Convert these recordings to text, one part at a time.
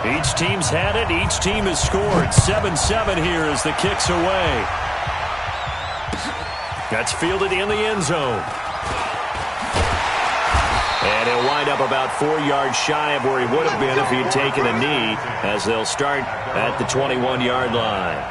Each team's had it. Each team has scored. 7-7 here as the kick's away. That's fielded in the end zone. And he'll wind up about 4 yards shy of where he would have been if he had taken a knee, as they'll start at the 21-yard line.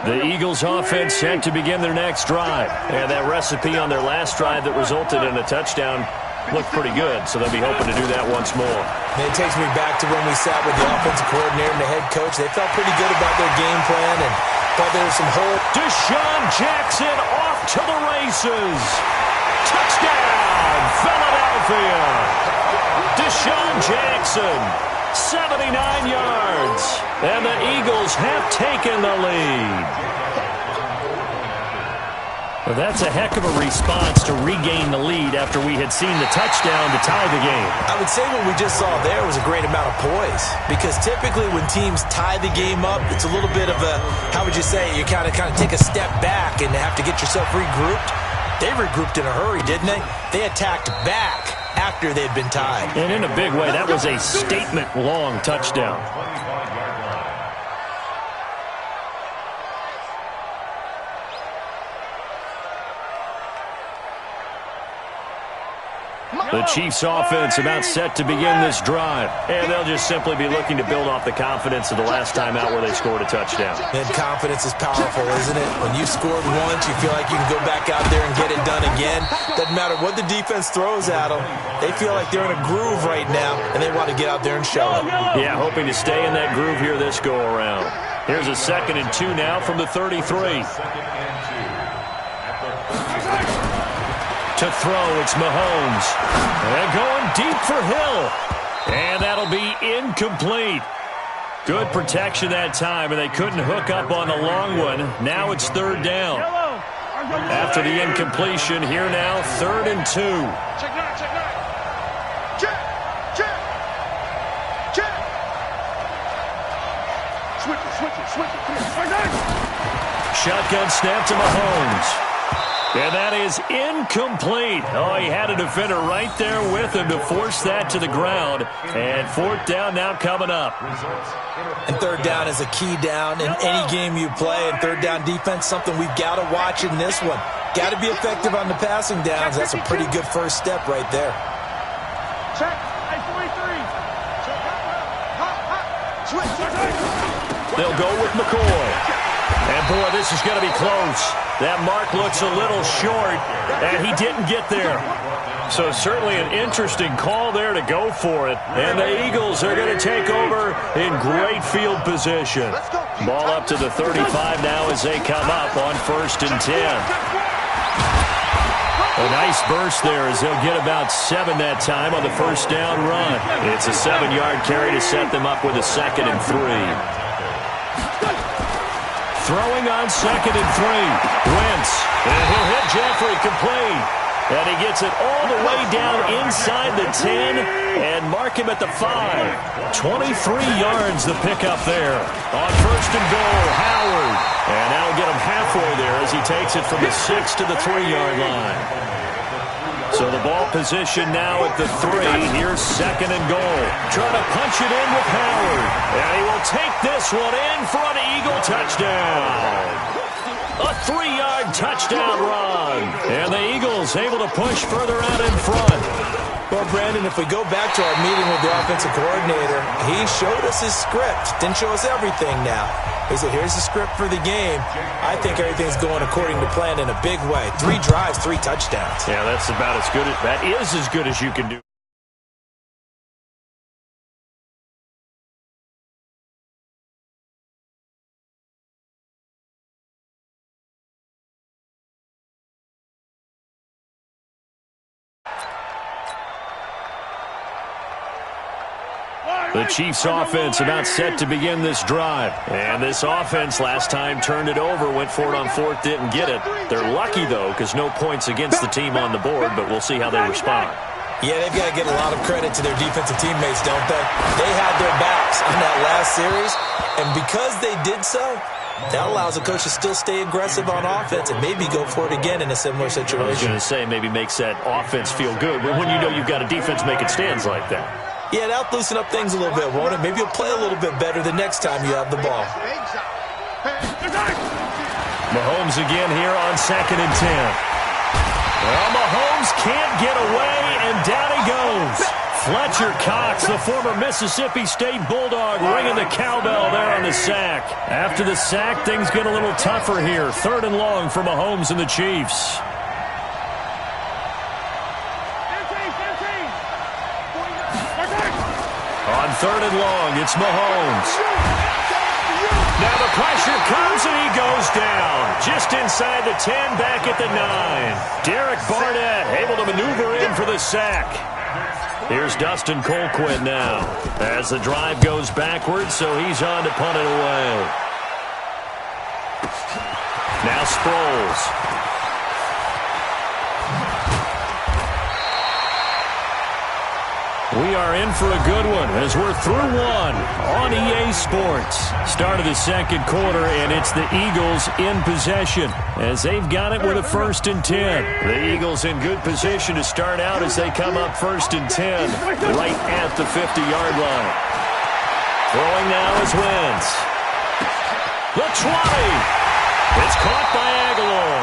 The Eagles offense set to begin their next drive. And that recipe on their last drive that resulted in a touchdown looked pretty good, so they'll be hoping to do that once more. And it takes me back to when we sat with the offensive coordinator and the head coach. They felt pretty good about their game plan and thought there was some holes. Deshaun Jackson off to the races. Touchdown, Philadelphia. Deshaun Jackson, 79 yards. And the Eagles have taken the lead. Well, that's a heck of a response to regain the lead after we had seen the touchdown to tie the game. I would say what we just saw there was a great amount of poise, because typically when teams tie the game up, it's a little bit of a, how would you say, you kind of take a step back and have to get yourself regrouped. They regrouped in a hurry, didn't they? They attacked back after they'd been tied. And in a big way, that was a statement-long touchdown. The Chiefs offense about set to begin this drive. And they'll just simply be looking to build off the confidence of the last time out where they scored a touchdown. And confidence is powerful, isn't it? When you scored once, you feel like you can go back out there and get it done again. Doesn't matter what the defense throws at them. They feel like they're in a groove right now, and they want to get out there and show it. Yeah, hoping to stay in that groove here this go-around. Here's a 2nd and 2 now from the 33. To throw, it's Mahomes. And going deep for Hill. And that'll be incomplete. Good protection that time, and they couldn't hook up on the long one. Now it's 3rd down. After the incompletion, here now, 3rd and 2. Check. Switch it. Shotgun snap to Mahomes. And that is incomplete. Oh, he had a defender right there with him to force that to the ground. And 4th down now coming up. And 3rd down is a key down in any game you play. And 3rd down defense, something we've got to watch in this one. Got to be effective on the passing downs. That's a pretty good first step right there. Check. Switch. They'll go with McCoy. And, boy, this is going to be close. That mark looks a little short, and he didn't get there. So certainly an interesting call there to go for it. And the Eagles are going to take over in great field position. Ball up to the 35 now as they come up on 1st and 10. A nice burst there as they'll get about 7 that time on the 1st down run. It's a 7-yard carry to set them up with a 2nd and 3. Throwing on 2nd and 3. Wentz. And he'll hit Jeffrey complete. And he gets it all the way down inside the 10 and mark him at the 5. 23 yards the pickup there. On 1st and goal, Howard. And that'll get him halfway there as he takes it from the 6 to the 3-yard line. So the ball position now at the 3. Here's 2nd and goal. Trying to punch it in with Howard. And he will take this one in for an Eagle touchdown. A 3-yard touchdown run. And the Eagles able to push further out in front. Well, Brandon, if we go back to our meeting with the offensive coordinator, he showed us his script. Didn't show us everything now. He said, here's the script for the game. I think everything's going according to plan in a big way. 3 drives, 3 touchdowns. Yeah, that's about as good. That is as good as you can do. The Chiefs offense about set to begin this drive. And this offense last time turned it over, went for it on 4th, didn't get it. They're lucky, though, because no points against the team on the board, but we'll see how they respond. Yeah, they've got to get a lot of credit to their defensive teammates, don't they? They had their backs on that last series, and because they did so, That allows the coach to still stay aggressive on offense and maybe go for it again in a similar situation. I was going to say maybe makes that offense feel good, but when you know you've got a defense making stands like that. Yeah, that'll loosen up things a little bit, won't it? Maybe you'll play a little bit better the next time you have the ball. Mahomes again here on 2nd and 10. Well, Mahomes can't get away, and down he goes. Fletcher Cox, the former Mississippi State Bulldog, ringing the cowbell there on the sack. After the sack, things get a little tougher here. 3rd and long for Mahomes and the Chiefs. On 3rd and long, it's Mahomes. Now the pressure comes and he goes down. Just inside the 10, back at the 9. Derek Barnett able to maneuver in for the sack. Here's Dustin Colquitt now as the drive goes backwards, so he's on to punt it away. Now Sproles. We are in for a good one as we're through one on EA Sports. Start of the 2nd quarter, and it's the Eagles in possession as they've got it with a 1st and 10. The Eagles in good position to start out as they come up 1st and 10 right at the 50-yard line. Throwing now is Wentz. The 20. It's caught by Aguilar.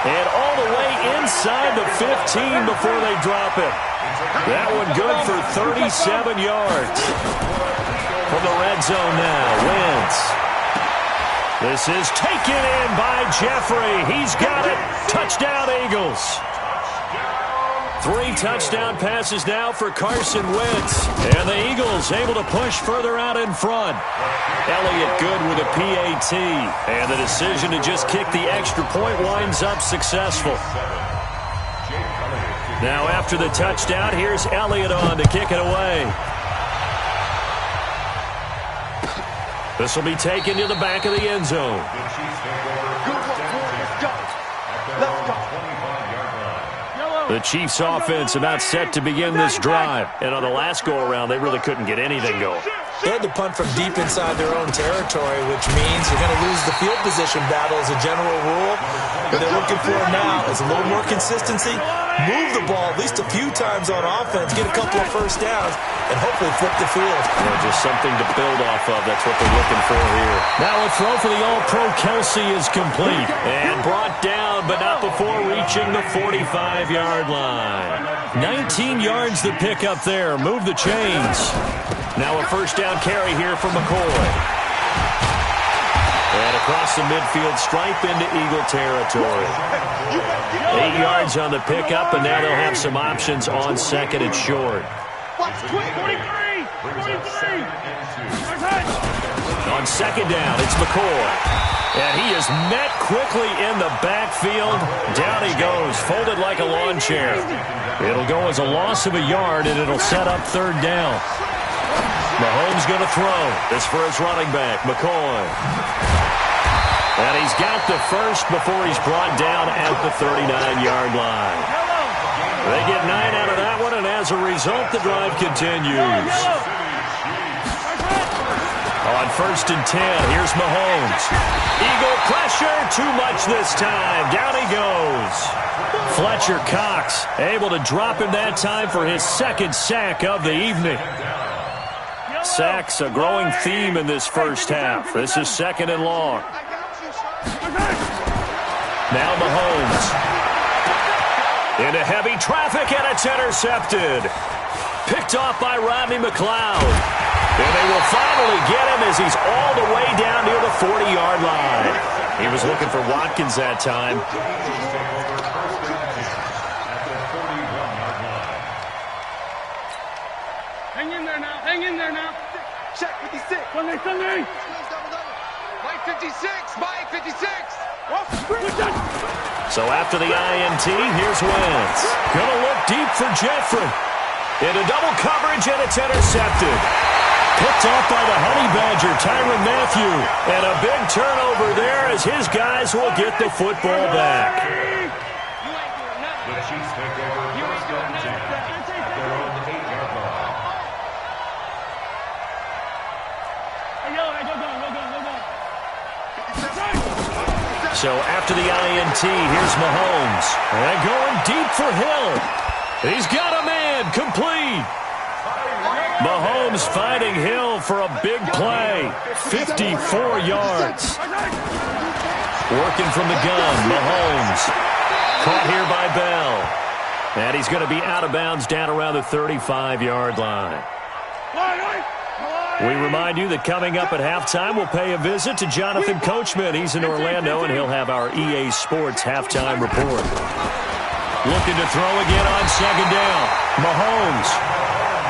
And all the way inside the 15 before they drop it. That one good for 37 yards. From the red zone now, Wentz. This is taken in by Jeffrey. He's got it. Touchdown, Eagles. 3 touchdown passes now for Carson Wentz. And the Eagles able to push further out in front. Elliott good with a PAT. And the decision to just kick the extra point winds up successful. Now after the touchdown, here's Elliott on to kick it away. This will be taken to the back of the end zone. The Chiefs offense about set to begin this drive. And on the last go-around, they really couldn't get anything going. They had to punt from deep inside their own territory, which means you're going to lose the field position battle as a general rule. What they're looking for now is a little more consistency, move the ball at least a few times on offense, get a couple of first downs, and hopefully flip the field. Yeah, just something to build off of. That's what they're looking for here. Now a throw for the All-Pro Kelsey is complete and brought down, but not before reaching the 45-yard line. 19 yards the pick up there. Move the chains. Now a first down carry here for McCoy. And across the midfield stripe into Eagle territory. 8 yards on the pickup, and now they'll have some options on 2nd and short. On 2nd down, it's McCoy. And he is met quickly in the backfield. Down he goes, folded like a lawn chair. It'll go as a loss of a yard, and it'll set up 3rd down. Mahomes going to throw. This for his running back, McCoy. And he's got the first before he's brought down at the 39-yard line. They get 9 out of that one, and as a result, the drive continues. On 1st and 10, here's Mahomes. Eagle pressure, too much this time. Down he goes. Fletcher Cox able to drop him that time for his 2nd sack of the evening. Sacks, a growing theme in this first half. This is 2nd and long. Now Mahomes. Into heavy traffic, and it's intercepted. Picked off by Rodney McLeod. And they will finally get him as he's all the way down near the 40-yard line. He was looking for Watkins that time. Hang in there now. Hang in there now. Check 56. Sunday. Mike 56. Mike 56. So after the INT, here's Wentz. Gonna look deep for Jeffrey. Into double coverage, and it's intercepted. Picked off by the Honey Badger, Tyrann Mathieu. And a big turnover there as his guys will get the football back. The Chiefs take over first down and 10 at their own 8-yard line. So after the INT, here's Mahomes. And going deep for Hill. He's got a man, complete. Mahomes finding Hill for a big play. 54 yards. Working from the gun, Mahomes. Caught here by Bell. And he's going to be out of bounds down around the 35-yard line. We remind you that coming up at halftime, we'll pay a visit to Jonathan Coachman. He's in Orlando, and he'll have our EA Sports halftime report. Looking to throw again on second down. Mahomes.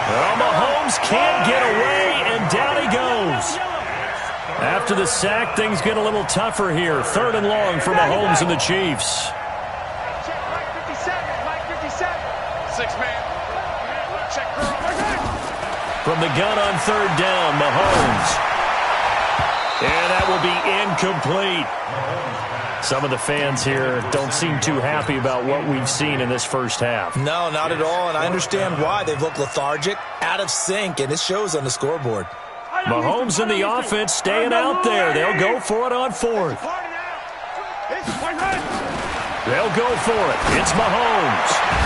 Well, Mahomes can't get away, and down he goes. After the sack, things get a little tougher here. 3rd and long for Mahomes and the Chiefs. From the gun on 3rd down, Mahomes. And that will be incomplete. Some of the fans here don't seem too happy about what we've seen in this first half. No, not at all, and I understand why. They've looked lethargic, out of sync, and it shows on the scoreboard. Mahomes and the offense staying out there. They'll go for it on 4th. They'll go for it. It's Mahomes.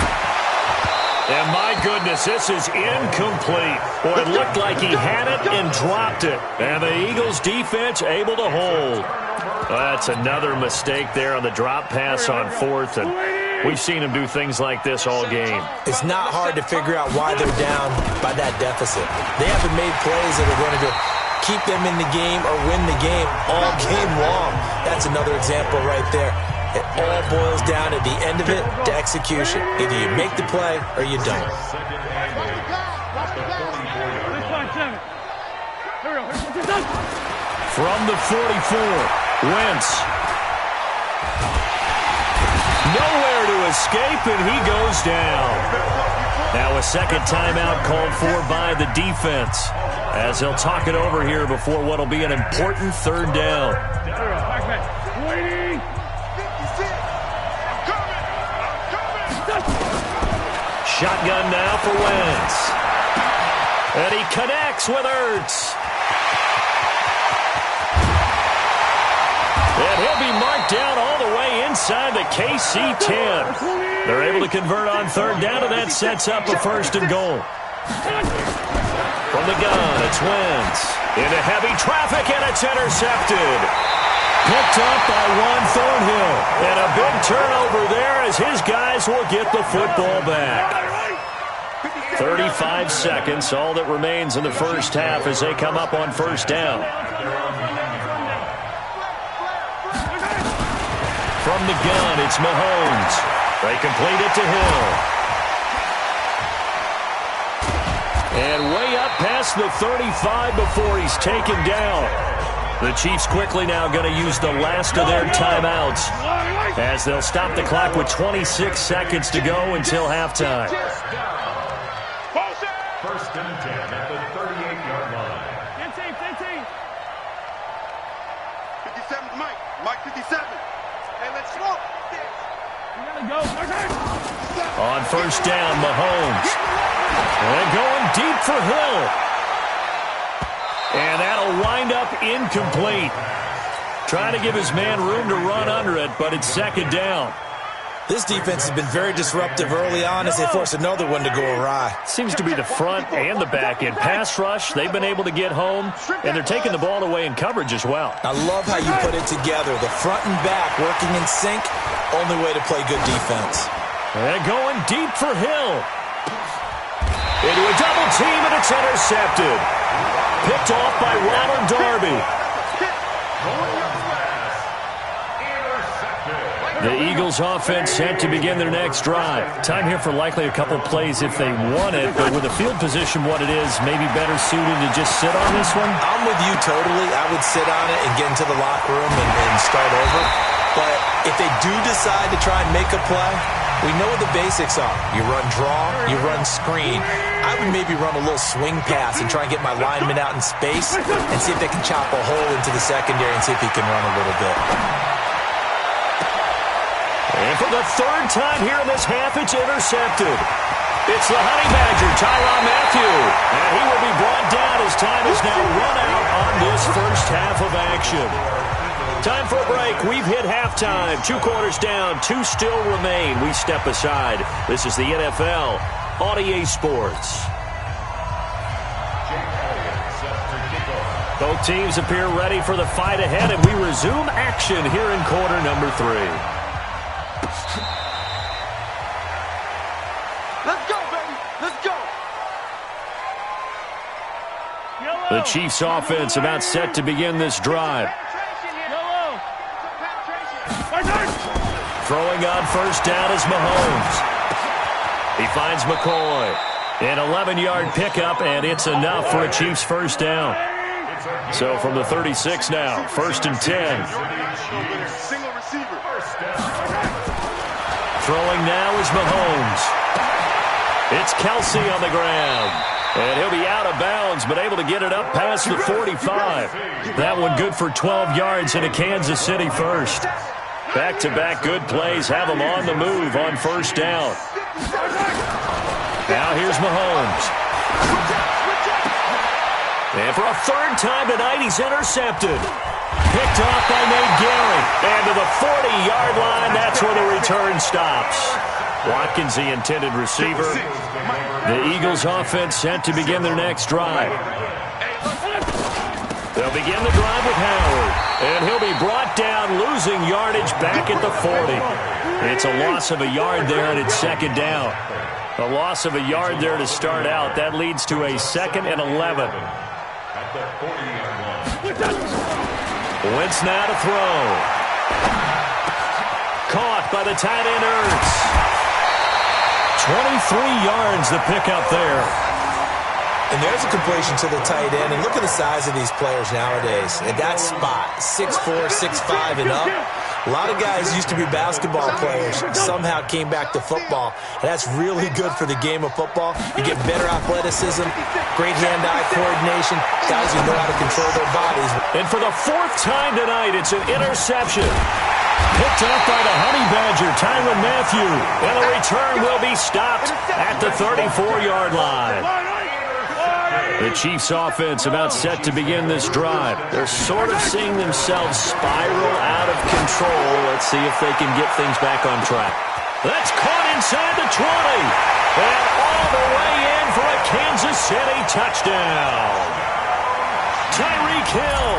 And my goodness, this is incomplete. Boy, it looked like he had it and dropped it. And the Eagles defense able to hold. That's another mistake there on the drop pass on 4th. And we've seen him do things like this all game. It's not hard to figure out why they're down by that deficit. They haven't made plays that are going to keep them in the game or win the game all game long. That's another example right there. It all boils down at the end of it to execution. Either you make the play or you don't. From the 44, Wentz. Nowhere to escape, and he goes down. Now a second timeout called for by the defense, as they'll talk it over here before what will be an important 3rd down. Shotgun now for Wentz. And he connects with Ertz. And he'll be marked down all the way inside the KC 10. They're able to convert on 3rd down, and that sets up a 1st and goal. From the gun, it's Wentz. Into heavy traffic, and it's intercepted. Picked up by Juan Thornhill. And a big turnover there as his guys will get the football back. 35 seconds, all that remains in the first half as they come up on 1st down. From the gun, it's Mahomes. They complete it to Hill. And way up past the 35 before he's taken down. The Chiefs quickly now going to use the last of their timeouts as they'll stop the clock with 26 seconds to go until halftime. 1st and 10 at the 38-yard line. 57, Mike 57. Hey, let's smoke this. We gotta go. On 1st down, Mahomes. And going deep for Hill. And that'll wind up incomplete. Trying to give his man room to run under it, but it's 2nd down. This defense has been very disruptive early on as they force another one to go awry. Seems to be the front and the back end. Pass rush, they've been able to get home, and they're taking the ball away in coverage as well. I love how you put it together. The front and back working in sync, only way to play good defense. And going deep for Hill. Into a double team, and it's intercepted. Picked off by Ronald Darby. The Eagles offense set to begin their next drive. Time here for likely a couple plays if they want it, but with the field position what it is, maybe better suited to just sit on this one? I'm with you totally. I would sit on it and get into the locker room and start over. But if they do decide to try and make a play, we know what the basics are. You run draw, you run screen. I would maybe run a little swing pass and try and get my lineman out in space and see if they can chop a hole into the secondary and see if he can run a little bit. And for the 3rd time here in this half, it's intercepted. It's the Honey Badger, Tyrann Mathieu. And he will be brought down as time is now run out on this first half of action. Time for a break. We've hit halftime. 2 quarters down. 2 still remain. We step aside. This is the NFL on EA Sports. Both teams appear ready for the fight ahead, and we resume action here in quarter number 3. Let's go, baby. Let's go. The Chiefs offense about set to begin this drive. Throwing on first down is Mahomes. He finds McCoy. An 11-yard pickup, and it's enough for a Chiefs first down. So from the 36 now, 1st and 10. Single receiver. Throwing now is Mahomes. It's Kelsey on the ground. And he'll be out of bounds, but able to get it up past the 45. That one good for 12 yards into Kansas City first. Back-to-back good plays have him on the move on first down. Now here's Mahomes. And for a 3rd time tonight, he's intercepted. Picked off by Nate Gary. And to the 40-yard line, that's where the return stops. Watkins, the intended receiver. The Eagles offense set to begin their next drive. They'll begin the drive with Howard. And he'll be brought down, losing yardage back at the 40. It's a loss of a yard there, and it's 2nd down. A loss of a yard there to start out. That leads to a 2nd and 11. Wentz now to throw. Caught by the tight end Ertz. 23 yards the pickup there. And there's a completion to the tight end. And look at the size of these players nowadays. At that spot, 6'4", 6'5", and up. A lot of guys used to be basketball players, somehow came back to football. And that's really good for the game of football. You get better athleticism, great hand-eye coordination, guys who know how to control their bodies. And for the 4th time tonight, it's an interception. Picked up by the Honey Badger, Tyrann Mathieu. And the return will be stopped at the 34-yard line. The Chiefs offense about set to begin this drive. They're sort of seeing themselves spiral out of control. Let's see if they can get things back on track. That's caught inside the 20. And all the way in for a Kansas City touchdown. Tyreek Hill,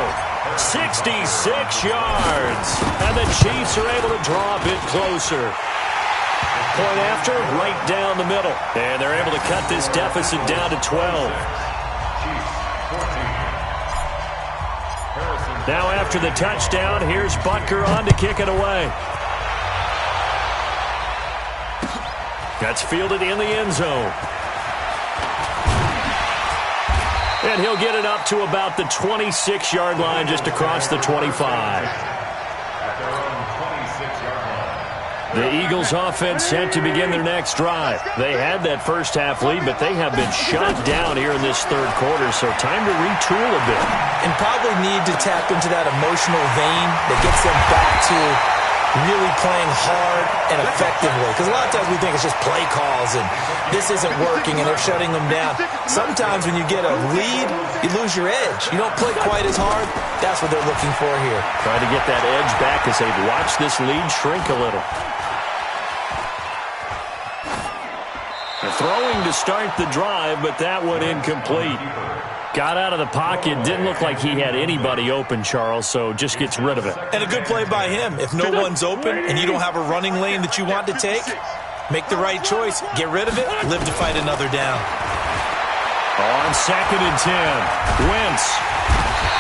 66 yards. And the Chiefs are able to draw a bit closer. Point after, right down the middle. And they're able to cut this deficit down to 12. Now after the touchdown, here's Butker on to kick it away. That's fielded in the end zone. And he'll get it up to about the 26-yard line, just across the 25. The Eagles offense set to begin their next drive. They had that first half lead, but they have been shut down here in this 3rd quarter, so time to retool a bit. And probably need to tap into that emotional vein that gets them back to really playing hard and effectively. Because a lot of times we think it's just play calls and this isn't working and they're shutting them down. Sometimes when you get a lead, you lose your edge. You don't play quite as hard. That's what they're looking for here. Trying to get that edge back as they've watched this lead shrink a little. Throwing to start the drive, but that one incomplete. Got out of the pocket. Didn't look like he had anybody open, Charles, so just gets rid of it. And a good play by him. If no one's open and you don't have a running lane that you want to take, make the right choice. Get rid of it. Live to fight another down. On 2nd and 10, Wentz.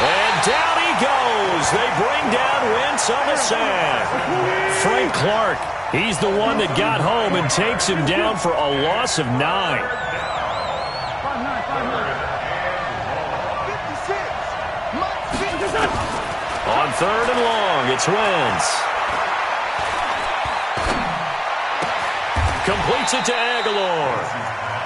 And down he goes. They bring down Wentz on the sack. Frank Clark. He's the one that got home and takes him down for a loss of 9. On 3rd and long, it's Wentz. Completes it to Aguilar.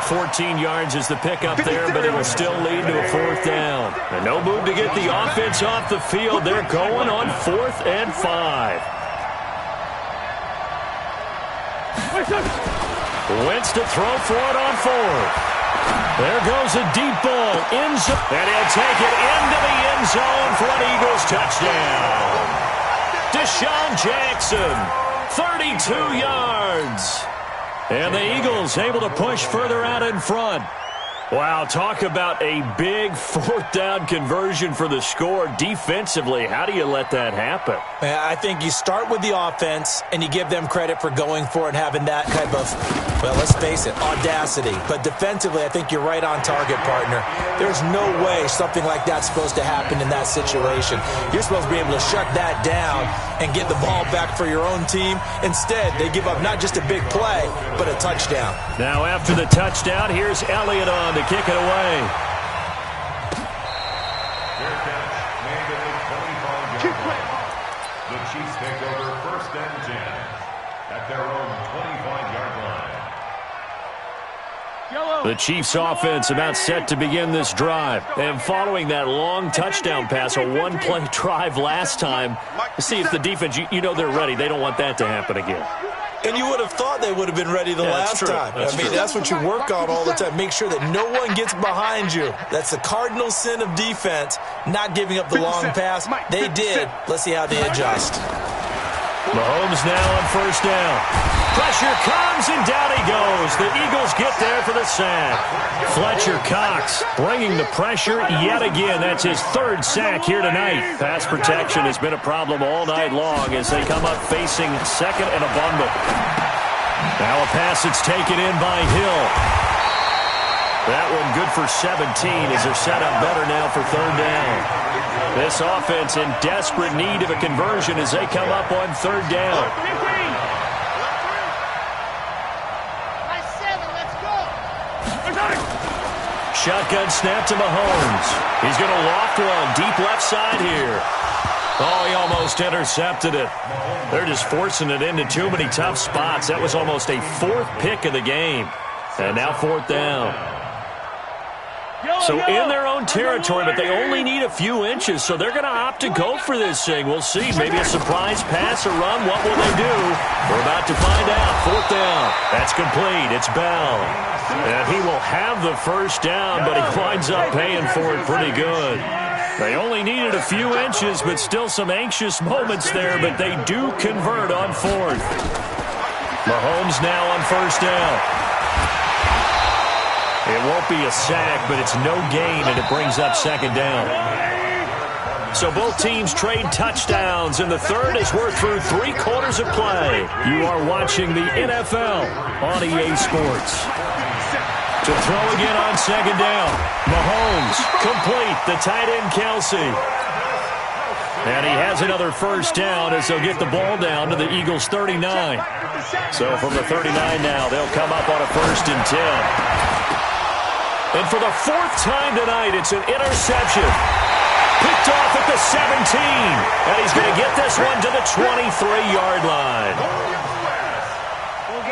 14 yards is the pickup there, but it'll still lead to a 4th down. And no move to get the offense off the field. They're going on 4th and 5. Wentz to throw for it on 4th. There goes a deep ball. End zone. And he'll take it into the end zone for an Eagles touchdown. Deshaun Jackson, 32 yards. And the Eagles able to push further out in front. Wow, talk about a big fourth down conversion for the score. Defensively, how do you let that happen? I think you start with the offense, and you give them credit for going for it and having that type of, well, let's face it, audacity. But defensively, I think you're right on target, partner. There's no way something like that's supposed to happen in that situation. You're supposed to be able to shut that down and get the ball back for your own team. Instead, they give up not just a big play, but a touchdown. Now after the touchdown, here's Elliott on to kick it away. Fair catch made at the 25-yard line. The Chiefs take over first and 10 at their own 25-yard line. The Chiefs offense about set to begin this drive. And following that long touchdown pass, a one-play drive last time, see if the defense, you know they're ready. They don't want that to happen again. And you would have thought they would have been ready the last time. That's what you work on all the time. Make sure that no one gets behind you. That's the cardinal sin of defense, not giving up the long pass. They did. Let's see how they adjust. Mahomes now on first down. Pressure comes, and down he goes. The Eagles get there for the sack. Fletcher Cox bringing the pressure yet again. That's his third sack here tonight. Pass protection has been a problem all night long as they come up facing second and a bundle. Now a pass that's taken in by Hill. That one good for 17 as they're set up better now for third down. This offense in desperate need of a conversion as they come up on third down. Shotgun snap to Mahomes. He's going to loft one deep left side here. Oh, he almost intercepted it. They're just forcing it into too many tough spots. That was almost a fourth pick of the game. And now fourth down. So in their own territory, but they only need a few inches, so they're going to opt to go for this thing. We'll see. Maybe a surprise pass or run. What will they do? We're about to find out. Fourth down. That's complete. It's Bell. And he will have the first down, but he winds up paying for it pretty good. They only needed a few inches, but still some anxious moments there, but they do convert on fourth. Mahomes now on first down. It won't be a sack, but it's no gain, and it brings up second down. So both teams trade touchdowns, and the third as we're through 3 quarters of play. You are watching the NFL on EA Sports. To throw again on second down. Mahomes, complete, the tight end Kelsey. And he has another first down as they'll get the ball down to the Eagles' 39. So from the 39 now, they'll come up on a first and 10. And for the fourth time tonight, it's an interception. Picked off at the 17. And he's going to get this one to the 23-yard line.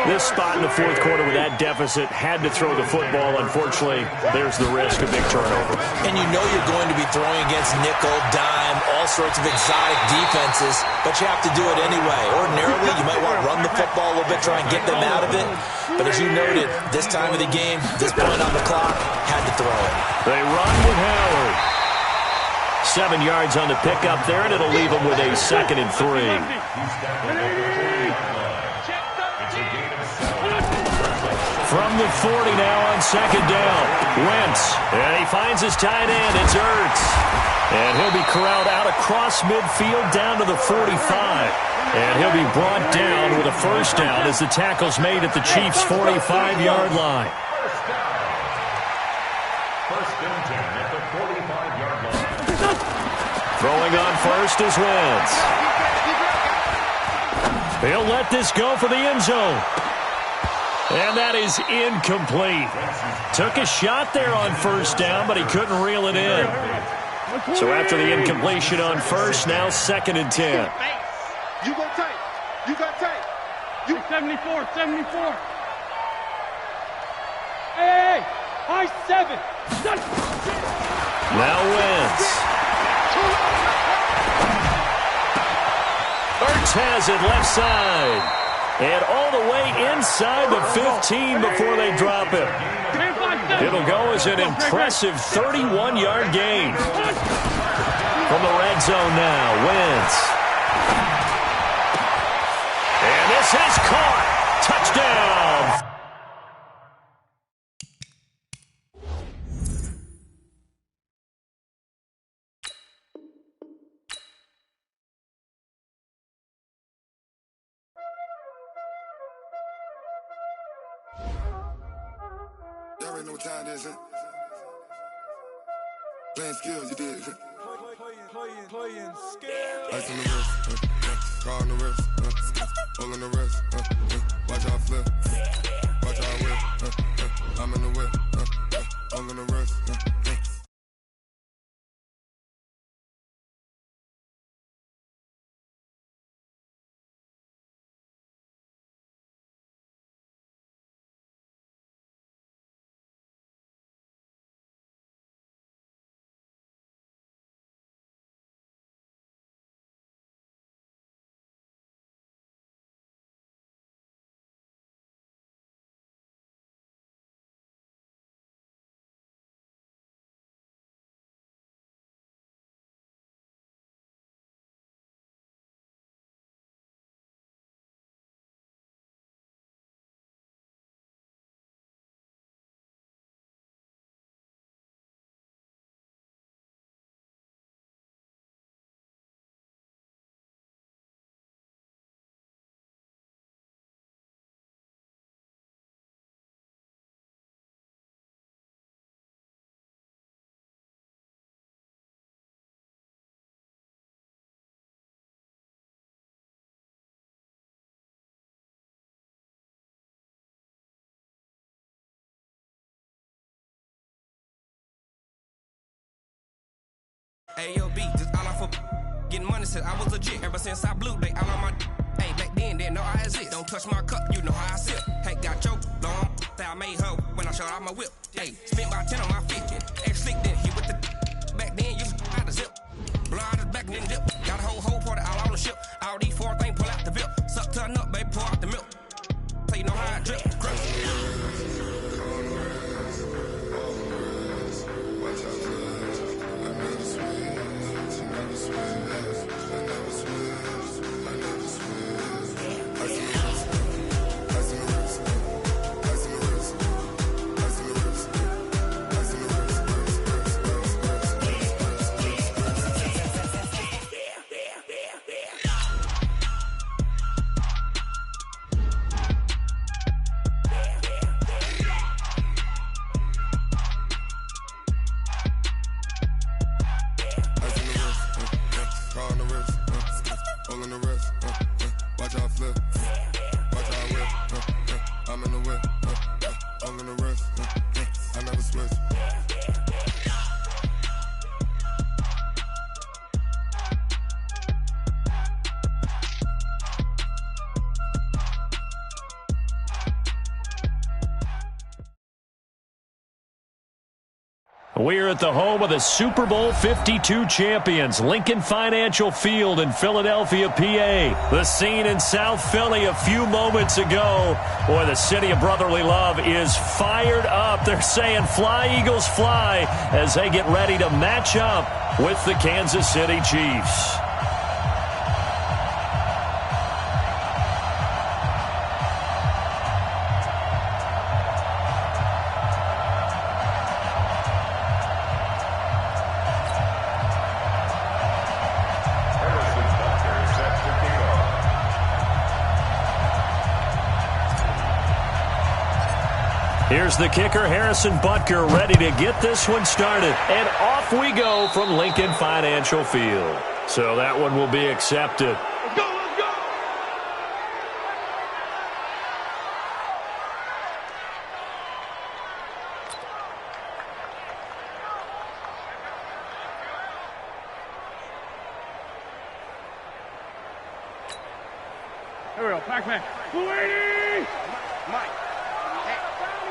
This spot in the fourth quarter with that deficit had to throw the football. Unfortunately, there's the risk of big turnover. And you know you're going to be throwing against nickel, dime, all sorts of exotic defenses, but you have to do it anyway. Ordinarily, you might want to run the football a little bit, try and get them out of it. But as you noted, this time of the game, this point on the clock, had to throw it. They run with Howard. 7 yards on the pickup there, and it'll leave them with a second and 3. From the 40 now on second down. Wentz. And he finds his tight end. It's Ertz. And he'll be corralled out across midfield down to the 45. And he'll be brought down with a first down as the tackle's made at the Chiefs' 45-yard line. First and 10 at the 45-yard line. Throwing on first is Wentz. He'll let this go for the end zone. And that is incomplete. Took a shot there on first down, but he couldn't reel it in. So after the incompletion on first, now second and 10. You go tight. You got tight. You 74, 74. Hey, high 7. Now Wentz. Ertz has it left side. And all the way inside the 15 before they drop him. It'll go as an impressive 31-yard gain. From the red zone now, Wentz. This is caught. Touchdown. Y'all already know what time it is, huh? Playing skills, you did. Playing skills. Ice on the wrist, car on the wrist, hole in the wrist, watch out flip, watch out whip, I'm in the whip, hole in the wrist, AOB, just all off of getting money since I was legit. Ever since I blew, they all on my. Hey, back then, didn't know I exist. Don't touch my cup, you know how I sip. Hey, got choked long. That I made her when I showed out my whip. Hey, spent about 10 on my 50. Ex-slick then hit with the. Back then, used to out the zip. Blow out his back and then dip. Got a whole party all on the ship. All these four things pull out the VIP. Suck to a nut, baby, pour out the milk. So you know how I drip. We're at the home of the Super Bowl 52 champions, Lincoln Financial Field in Philadelphia, PA. The scene in South Philly a few moments ago. Boy, the city of brotherly love is fired up. They're saying, "Fly, Eagles, fly," as they get ready to match up with the Kansas City Chiefs. Here's the kicker, Harrison Butker, ready to get this one started. And off we go from Lincoln Financial Field. So that one will be accepted. Let's go, let's go! Here we go, Pac-Man. 280! Mike.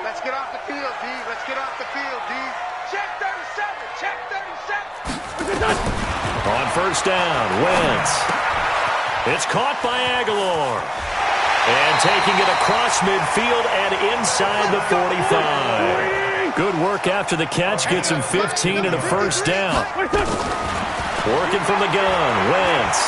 Let's get off the field, D. Let's get off the field, D. Check 37. Check 37. On first down, Wentz. It's caught by Aguilar. And taking it across midfield and inside the 45. Good work after the catch. Gets him 15 and a first down. Working from the gun, Wentz.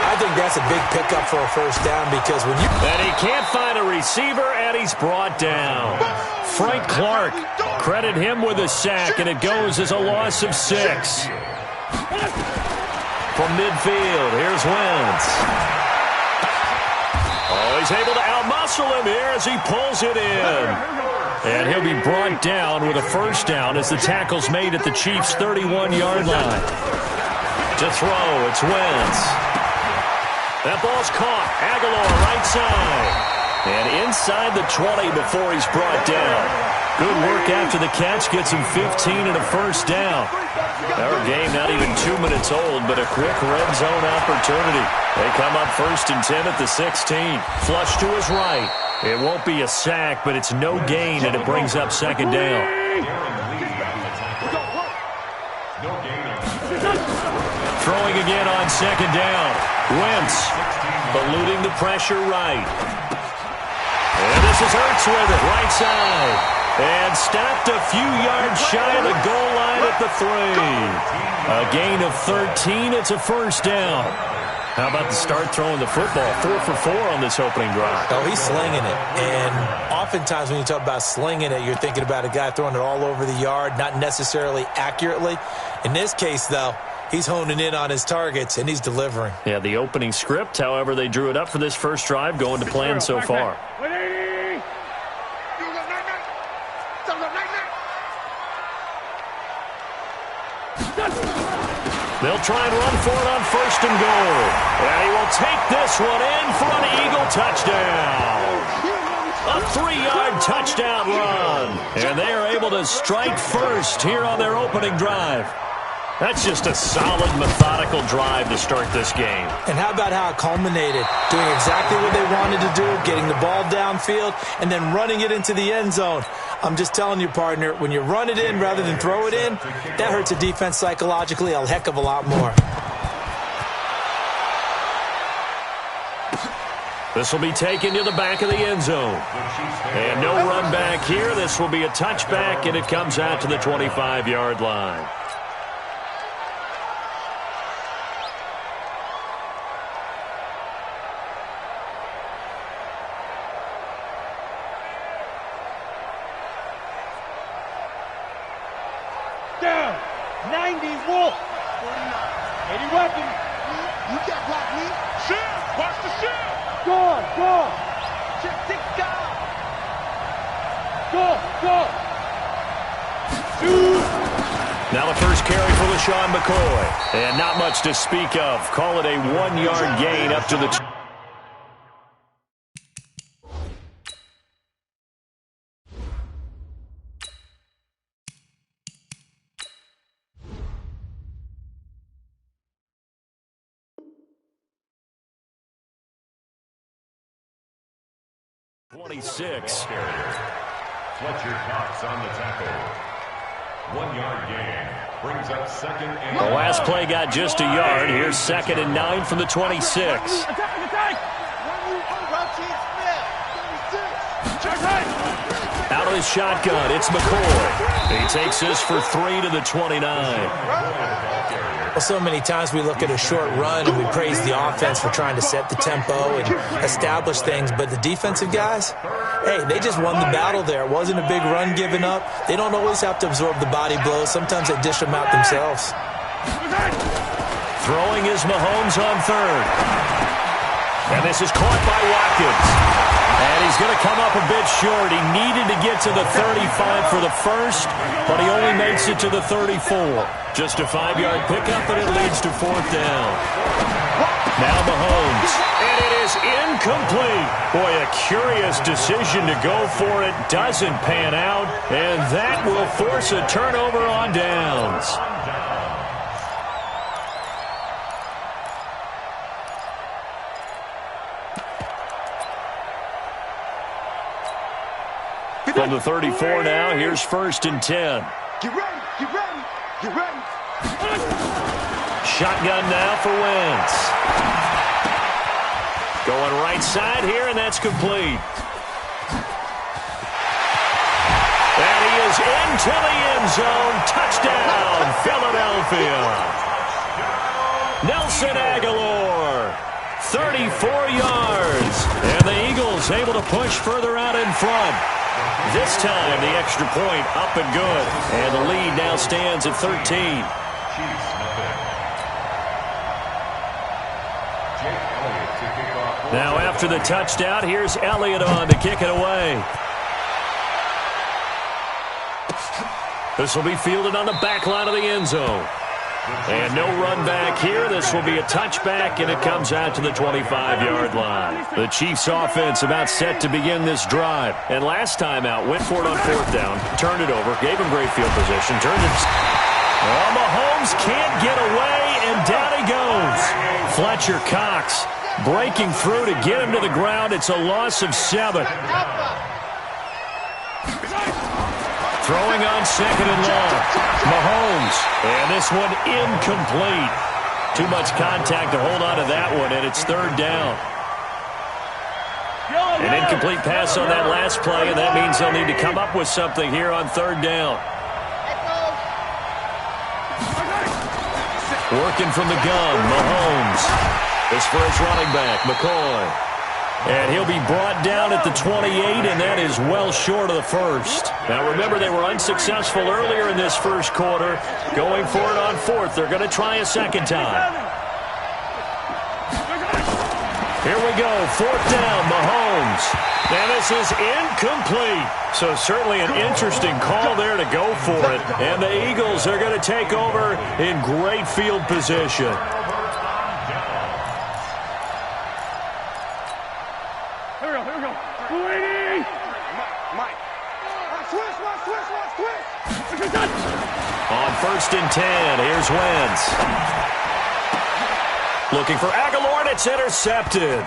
I think that's a big pickup for a first down because when you... And he can't find a receiver, and he's brought down. Frank Clark, credit him with a sack, and it goes as a loss of 6. From midfield, here's Wentz. Oh, he's able to outmuscle him here as he pulls it in. And he'll be brought down with a first down as the tackle's made at the Chiefs' 31-yard line. To throw, it's Wentz. That ball's caught. Aguilar right side. And inside the 20 before he's brought down. Good work after the catch. Gets him 15 and a first down. Our game not even 2 minutes old, but a quick red zone opportunity. They come up 1st and 10 at the 16. Flush to his right. It won't be a sack, but it's no gain, and it brings up 2nd down. Throwing again on 2nd down. Wentz eluding the pressure right. And this is Hurts with it, right side. And stopped a few yards shy of the goal line at the 3. A gain of 13. It's a first down. How about the start throwing the football? 4 for 4 on this opening drive. Oh, he's slinging it. And oftentimes when you talk about slinging it, you're thinking about a guy throwing it all over the yard, not necessarily accurately. In this case, though, he's honing in on his targets, and he's delivering. Yeah, the opening script, however, they drew it up for this first drive, going to plan so far. They'll try and run for it on 1st and goal. And he will take this one in for an Eagle touchdown. A 3-yard touchdown run. And they are able to strike first here on their opening drive. That's just a solid, methodical drive to start this game. And how about how it culminated? Doing exactly what they wanted to do, getting the ball downfield, and then running it into the end zone. I'm just telling you, partner, when you run it in rather than throw it in, that hurts a defense psychologically a heck of a lot more. This will be taken to the back of the end zone. And no run back here. This will be a touchback, and it comes out to the 25-yard line. Down. 90 Wolf. 80 weapon. You can't block me. Shift. Watch the shift. Go. Shift 6 down. Go. Shoot. Now the first carry for LaShawn McCoy. And not much to speak of. Call it a 1-yard gain up to the... Fletcher Cox on the tackle. 1-yard gain. Brings up 2nd and... The last play got just a yard. Here's 2nd and 9 from the 26. Out of his shotgun, it's McCoy. He takes this for 3 to the 29. Well, so many times we look at a short run and we praise the offense for trying to set the tempo and establish things, but the defensive guys, hey, they just won the battle there. It wasn't a big run given up. They don't always have to absorb the body blows. Sometimes they dish them out themselves. Throwing is Mahomes on 3rd. And this is caught by Watkins. And he's going to come up a bit short. He needed to get to the 35 for the first, but he only makes it to the 34. Just a 5-yard pickup, and it leads to 4th down. Now Mahomes. And it is incomplete. Boy, a curious decision to go for it. Doesn't pan out, and that will force a turnover on downs. From the 34 now, here's 1st and 10. Get ready. Shotgun now for Wentz. Going right side here, and that's complete. And he is into the end zone. Touchdown, Philadelphia. Nelson Aguilar 34 yards. And the Eagles able to push further out in front. This time, the extra point up and good. And the lead now stands at 13. Now after the touchdown, here's Elliott on to kick it away. This will be fielded on the back line of the end zone. And no run back here. This will be a touchback, and it comes out to the 25-yard line. The Chiefs' offense about set to begin this drive. And last time out, went for it on fourth down, turned it over, gave him great field position, turned it. Oh, Mahomes can't get away, and down he goes. Fletcher Cox breaking through to get him to the ground. It's a loss of 7. Throwing on second and long. Mahomes. And this one incomplete. Too much contact to hold on to that one, and it's third down. An incomplete pass on that last play, and that means they'll need to come up with something here on third down. Working from the gun, Mahomes. This for his running back, McCoy. And he'll be brought down at the 28, and that is well short of the first. Now, remember, they were unsuccessful earlier in this first quarter. Going for it on fourth. They're going to try a second time. Here we go. Fourth down, Mahomes. And this is incomplete. So certainly an interesting call there to go for it. And the Eagles are going to take over in great field position. On first and 10, here's Wentz. Looking for Aguilar, and it's intercepted.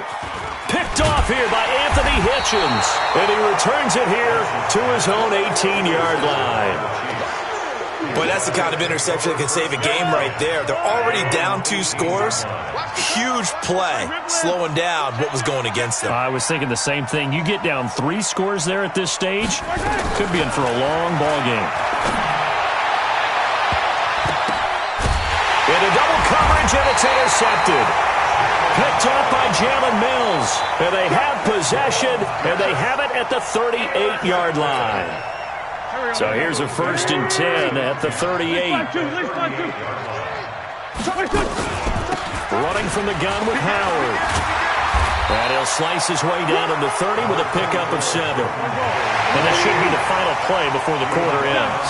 Picked off here by Anthony Hitchens. And he returns it here to his own 18-yard line. Boy, that's the kind of interception that can save a game right there. They're already down 2 scores. Huge play, slowing down what was going against them. I was thinking the same thing. You get down 3 scores there at this stage, could be in for a long ball game. Into double coverage, and it's intercepted. Picked off by Jalen Mills. And they have possession, and they have it at the 38-yard line. So here's a first and 10 at the 38. Running from the gun with Howard. And he'll slice his way down to the 30 with a pickup of 7. And this should be the final play before the quarter ends.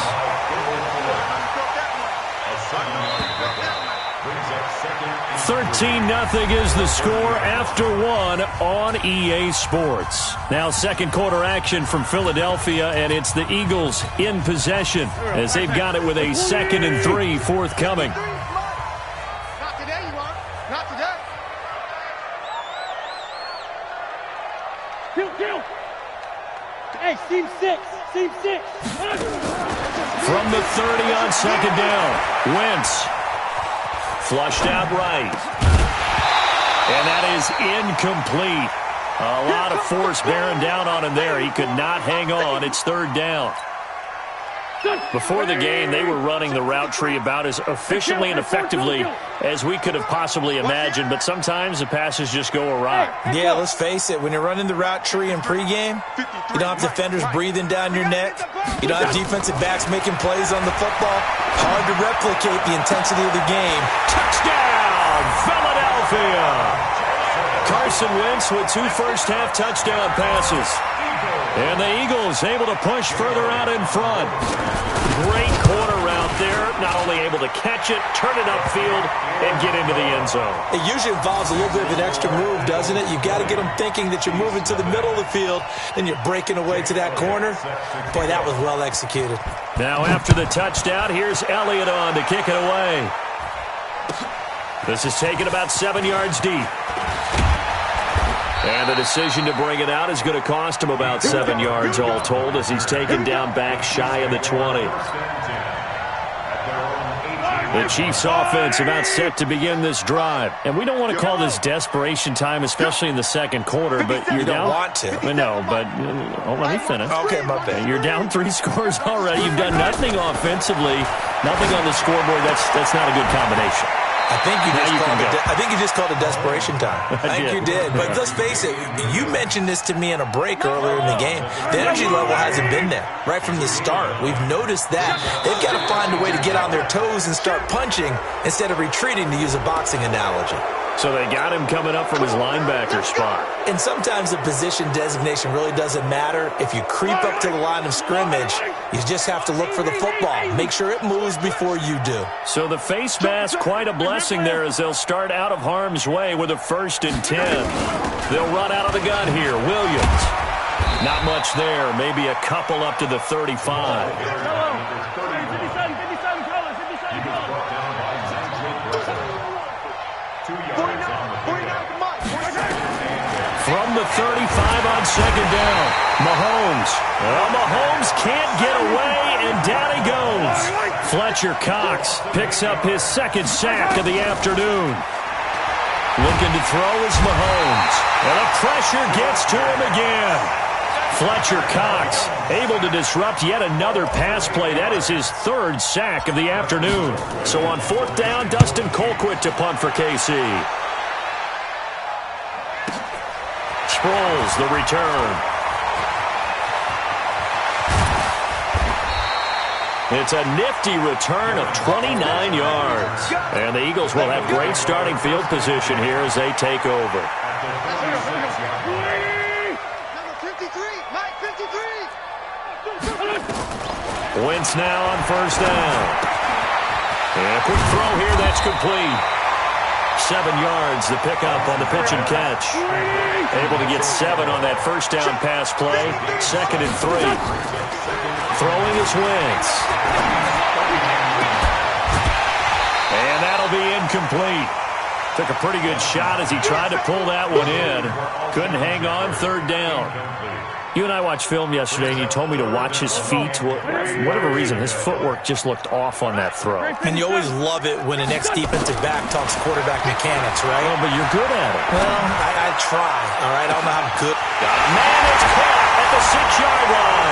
13-0 is the score after 1 on EA Sports. Now second quarter action from Philadelphia, and it's the Eagles in possession as they've got it with a 2nd and 3 forthcoming. Not today, you are. Not today. Kill. Hey, team 6. Team 6. From the 30 on second down, Wentz. Flushed out right. And that is incomplete. A lot of force bearing down on him there. He could not hang on. It's third down. Before the game, they were running the route tree about as efficiently and effectively as we could have possibly imagined, but sometimes the passes just go awry. Yeah, let's face it. When you're running the route tree in pregame, you don't have defenders breathing down your neck. You don't have defensive backs making plays on the football. Hard to replicate the intensity of the game. Touchdown, Philadelphia! Carson Wentz with 2 first-half touchdown passes. And the Eagles able to push further out in front. Great corner route there. Not only able to catch it, turn it upfield, and get into the end zone. It usually involves a little bit of an extra move, doesn't it? You've got to get them thinking that you're moving to the middle of the field, and you're breaking away to that corner. Boy, that was well executed. Now after the touchdown, here's Elliott on to kick it away. This is taken about 7 yards deep. And the decision to bring it out is going to cost him about 7 yards all told as he's taken down back shy of the 20. The Chiefs offense about set to begin this drive. And we don't want to call this desperation time, especially in the second quarter, but you're down. You don't want to. No, but let me finish. Okay, my bad. You're down 3 scores already. You've done nothing offensively, nothing on the scoreboard. That's not a good combination. I think you just called it desperation time. I think you did. But let's face it, you mentioned this to me in a break earlier in the game. The energy level hasn't been there right from the start. We've noticed that. They've got to find a way to get on their toes and start punching instead of retreating, to use a boxing analogy. So they got him coming up from his linebacker spot. And sometimes the position designation really doesn't matter. If you creep up to the line of scrimmage, you just have to look for the football. Make sure it moves before you do. So the face mask, quite a blessing there as they'll start out of harm's way with a 1st and 10. They'll run out of the gun here. Williams. Not much there. Maybe a couple up to the 35. From the 35 on 2nd down, Mahomes. Well, Mahomes can't get away, and down he goes. Fletcher Cox picks up his 2nd sack of the afternoon. Looking to throw is Mahomes, and the pressure gets to him again. Fletcher Cox able to disrupt yet another pass play. That is his 3rd sack of the afternoon. So on 4th down, Dustin Colquitt to punt for KC. Sproles, the return. It's a nifty return of 29 yards. And the Eagles will have great starting field position here as they take over. Wentz now on 1st down. And a quick throw here, that's complete. 7 yards, the pickup on the pitch and catch. Able to get 7 on that 1st down pass play. 2nd and 3. Throwing is Wentz. And that'll be incomplete. Took a pretty good shot as he tried to pull that one in. Couldn't hang on, 3rd down. You and I watched film yesterday, and you told me to watch his feet. Well, for whatever reason, his footwork just looked off on that throw. And you always love it when an ex-defensive back talks quarterback mechanics, right? Well, but you're good at it. Well, I try, all right? I don't know how good. Got a man that's caught at the 6-yard line.